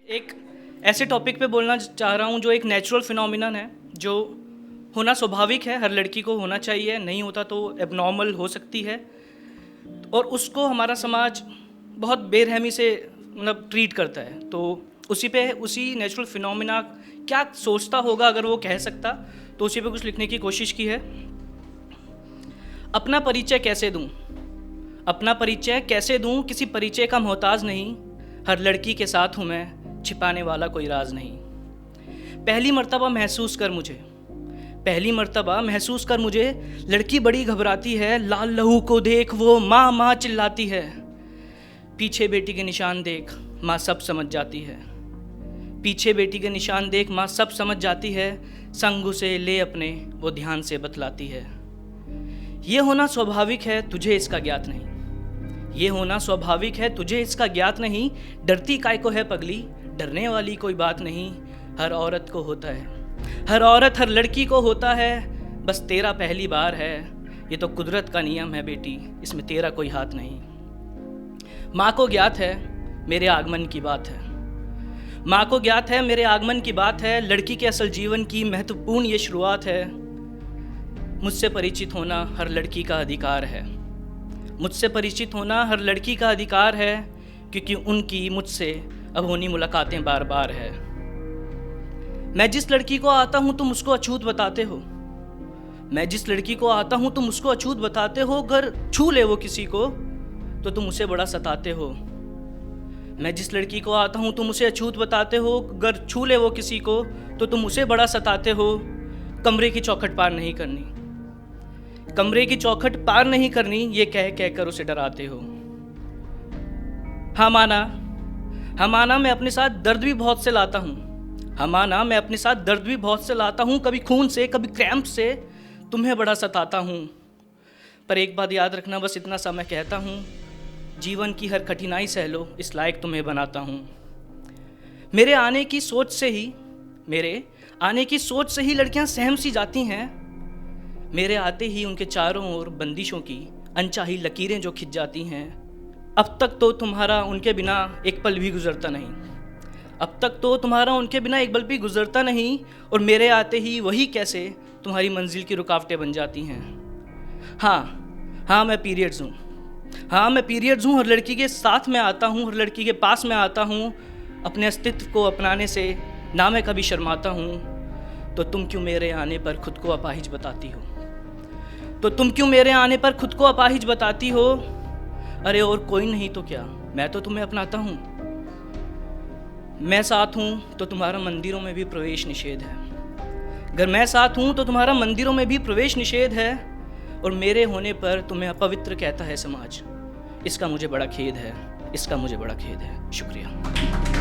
एक ऐसे टॉपिक पे बोलना चाह रहा हूँ जो एक नेचुरल फिनोमिनन है, जो होना स्वाभाविक है, हर लड़की को होना चाहिए, नहीं होता तो एबनॉर्मल हो सकती है और उसको हमारा समाज बहुत बेरहमी से मतलब ट्रीट करता है। तो उसी नेचुरल फिनोमिना क्या सोचता होगा अगर वो कह सकता, तो उसी पे कुछ लिखने की कोशिश की है। अपना परिचय कैसे दूँ, अपना परिचय कैसे दूँ, किसी परिचय का मोहताज नहीं, हर लड़की के साथ हूँ मैं, छिपाने वाला कोई राज नहीं। पहली मर्तबा महसूस कर मुझे, लड़की बड़ी घबराती है, लाल लहू को देख वो माँ माँ चिल्लाती है। पीछे बेटी के निशान देख माँ सब समझ जाती है, पीछे बेटी के निशान देख माँ सब समझ जाती है, संग उसे ले अपने वो ध्यान से बतलाती है। ये होना स्वाभाविक है तुझे इसका ज्ञात नहीं, ये होना स्वाभाविक है तुझे इसका ज्ञात नहीं, डरती काय को है पगली, डरने वाली कोई बात नहीं, हर औरत को होता है, हर औरत हर लड़की को होता है, बस तेरा पहली बार है, ये तो कुदरत का नियम है बेटी, इसमें तेरा कोई हाथ नहीं। माँ को ज्ञात है मेरे आगमन की बात है, माँ को ज्ञात है मेरे आगमन की बात है, लड़की के असल जीवन की महत्वपूर्ण ये शुरुआत है। मुझसे परिचित होना हर लड़की का अधिकार है, मुझसे परिचित होना हर लड़की का अधिकार है, क्योंकि उनकी मुझसे अब होनी मुलाकातें बार बार है। मैं जिस लड़की को आता हूँ तुम उसको अछूत बताते हो, मैं जिस लड़की को आता हूँ तुम उसको अछूत बताते हो, अगर छू ले वो किसी को तो तुम उसे बड़ा सताते हो। मैं जिस लड़की को आता हूँ तुम उसे अछूत बताते हो, अगर छू ले वो किसी को तो तुम उसे बड़ा सताते हो। कमरे की चौखट पार नहीं करनी, कमरे की चौखट पार नहीं करनी, ये कह कह कर उसे डराते हो। हाँ माना मैं अपने साथ दर्द भी बहुत से लाता हूँ, हाँ माना मैं अपने साथ दर्द भी बहुत से लाता हूँ, कभी खून से कभी क्रैम्प से तुम्हें बड़ा सताता हूँ। पर एक बात याद रखना, बस इतना सा मैं कहता हूँ, जीवन की हर कठिनाई सह लो, इस लायक तुम्हें बनाता हूँ। मेरे आने की सोच से ही लड़कियाँ सहम सी जाती हैं, मेरे आते ही उनके चारों ओर बंदिशों की अनचाही लकीरें जो खिंच जाती हैं। अब तक तो तुम्हारा उनके बिना एक पल भी गुजरता नहीं, अब तक तो तुम्हारा उनके बिना एक पल भी गुजरता नहीं, और मेरे आते ही वही कैसे तुम्हारी मंजिल की रुकावटें बन जाती हैं। हाँ मैं पीरियड्स हूँ, हर लड़की के साथ में आता हूँ, हर लड़की के पास में आता हूँ, अपने अस्तित्व को अपनाने से ना मैं कभी शर्माता हूँ। तो तुम क्यों मेरे आने पर खुद को अपाहिज बताती हो, तो तुम क्यों मेरे आने पर खुद को अपाहिज बताती हो। अरे और कोई नहीं तो क्या, मैं तो तुम्हें अपनाता हूँ। मैं साथ हूँ तो तुम्हारा मंदिरों में भी प्रवेश निषेध है, अगर मैं साथ हूँ तो तुम्हारा मंदिरों में भी प्रवेश निषेध है, और मेरे होने पर तुम्हें अपवित्र कहता है समाज। इसका मुझे बड़ा खेद है, इसका मुझे बड़ा खेद है। शुक्रिया।